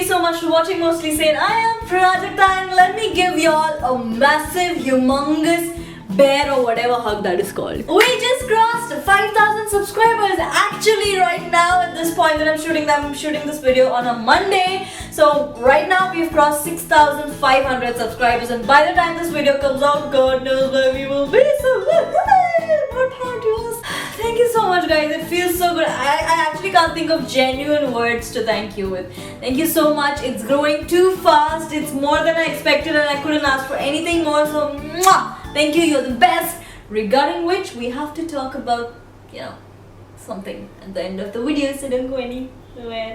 so much for watching Mostly Sane. I am Prajakta and let me give y'all a massive, humongous bear or whatever hug that is called. We just crossed 5,000 subscribers actually right now at this point that I'm shooting this video on a Monday. So right now we've crossed 6,500 subscribers and by the time this video comes out, God knows where we will be. So what happened? Thank you so much guys, it feels so good. I actually can't think of genuine words to thank you with. Thank you so much. It's growing too fast. It's more than I expected and I couldn't ask for anything more. So mwah! Thank you, you're the best. Regarding which we have to talk about, something at the end of the video, so don't go anywhere.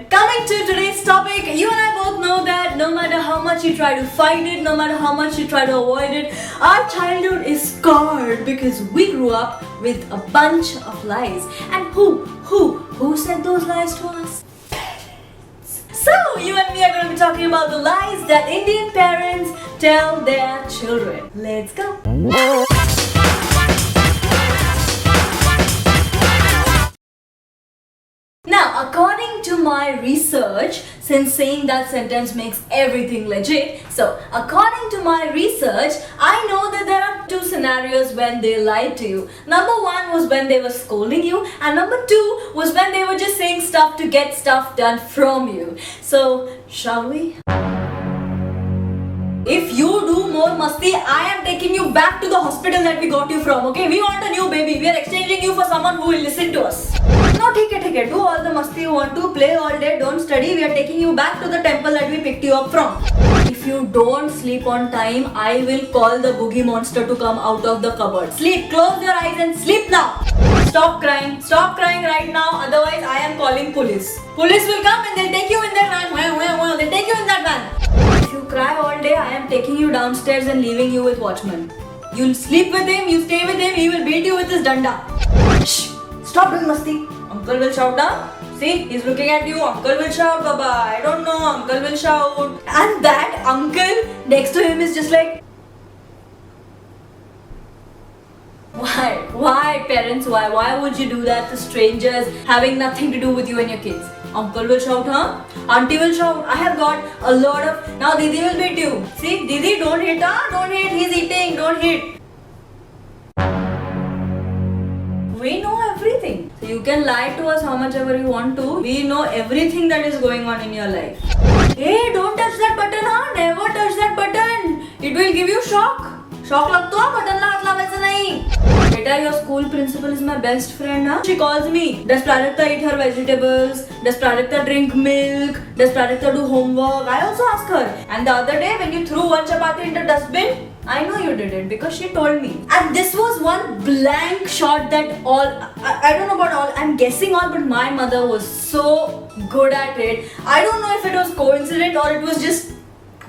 Coming to today's topic, you and I both know that no matter how much you try to fight it, no matter how much you try to avoid it, our childhood is scarred because we grew up with a bunch of lies. And who said those lies to us? So, you and me are going to be talking about the lies that Indian parents tell their children. Let's go! Now, according to my research, since saying that sentence makes everything legit, so according to my research, I know that there are two scenarios when they lied to you. Number one was when they were scolding you, and number two was when they were just saying stuff to get stuff done from you. So, shall we? If you do more masti, I am taking you back to the hospital that we got you from, okay? We want a new baby. We are exchanging you for someone who will listen to us. No, take it. Do all the masti you want to. Play all day. Don't study. We are taking you back to the temple that we picked you up from. If you don't sleep on time, I will call the boogie monster to come out of the cupboard. Sleep. Close your eyes and sleep now. Stop crying. Stop crying right now. Otherwise, I am calling police. Police will come and they'll take you in their van. They'll take you in that van. If you cry all day, I am taking you downstairs and leaving you with watchman. You'll sleep with him. You stay with him. He will beat you with his danda. Shh. Stop doing masti. Uncle will shout down. See, he's looking at you. Uncle will shout, Baba. I don't know. Uncle will shout. And that uncle next to him is just like, why? Why, parents? Why? Why would you do that to strangers having nothing to do with you and your kids? Uncle will shout, huh? Auntie will shout. I have got a lot of... Now Didi will beat you. See, Didi, don't hit, huh? Don't hit. He's eating. Don't hit. We know everything. So you can lie to us how much ever you want to. We know everything that is going on in your life. Hey, don't touch that button, huh? Never touch that button. It will give you shock. Shock लगता है button ला अगला वैसे नहीं. Beta, your school principal is my best friend, huh? She calls me. Does Prajakta eat her vegetables? Does Prajakta drink milk? Does Prajakta do homework? I also ask her. And the other day when you threw one chapati in the dustbin, I know you did it because she told me. And this was one blank shot that I don't know about all, I'm guessing all, but my mother was so good at it. I don't know if it was coincident or it was just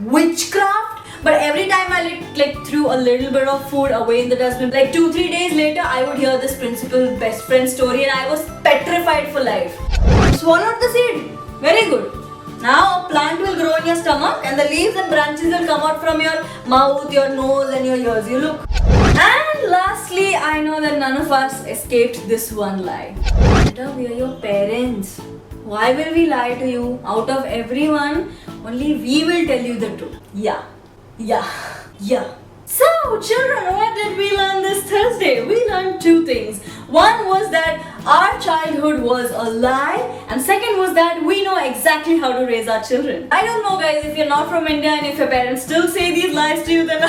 witchcraft. But every time I threw a little bit of food away in the dustbin, like 2-3 days later, I would hear this principal best friend story and I was petrified for life. Swallowed the seed. Very good. Now a plant will grow in your stomach and the leaves and branches will come out from your mouth, your nose and your ears. You look. And lastly, I know that none of us escaped this one lie. Beta, we are your parents. Why will we lie to you? Out of everyone, only we will tell you the truth. Yeah. So, children, what did we learn this Thursday? We learned two things. One was that our childhood was a lie, and second was that we know exactly how to raise our children. I don't know, guys, if you're not from India and if your parents still say these lies to you, then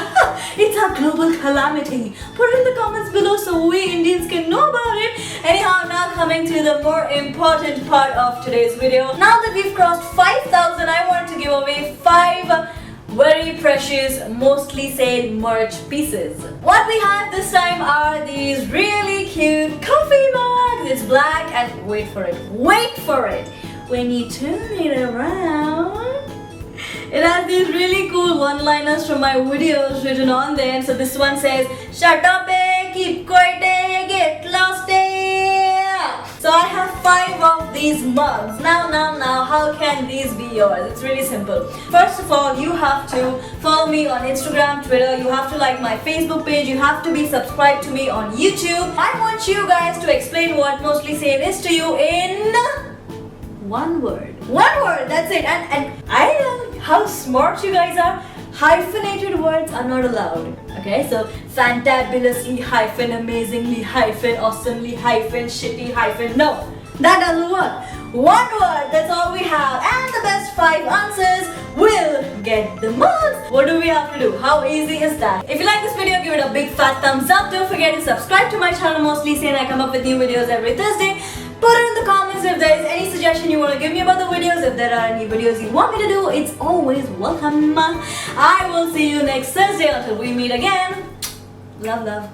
it's a global calamity. Put it in the comments below so we Indians can know about it. Anyhow, now coming to the more important part of today's video. Now that we've crossed 5,000, I want to give away 5 very precious, Mostly Sane merch pieces. What we have this time are these really cute coffee mugs. It's black and wait for it. When you turn it around, it has these really cool one-liners from my videos written on there. So this one says, shut up, keep quiet, get lost. So I have 5 of these mugs. Now, how can these be yours? It's really simple. First of all, you have to follow me on Instagram, Twitter. You have to like my Facebook page. You have to be subscribed to me on YouTube. I want you guys to explain what Mostly Sane is to you in one word. That's it. And I smart you guys are, hyphenated words are not allowed. Okay, so fantabulously hyphen, amazingly hyphen, awesomely hyphen, shitty hyphen. No, that doesn't work. One word, that's all we have, and the best 5 answers will get the marks. What do we have to do? How easy is that? If you like this video, give it a big fat thumbs up. Don't forget to subscribe to my channel. Mostly saying I come up with new videos every Thursday. Put it in the comments if there is any suggestion you want to give me about the videos. If there are any videos you want me to do, it's always welcome. I will see you next Thursday until we meet again. Love, love.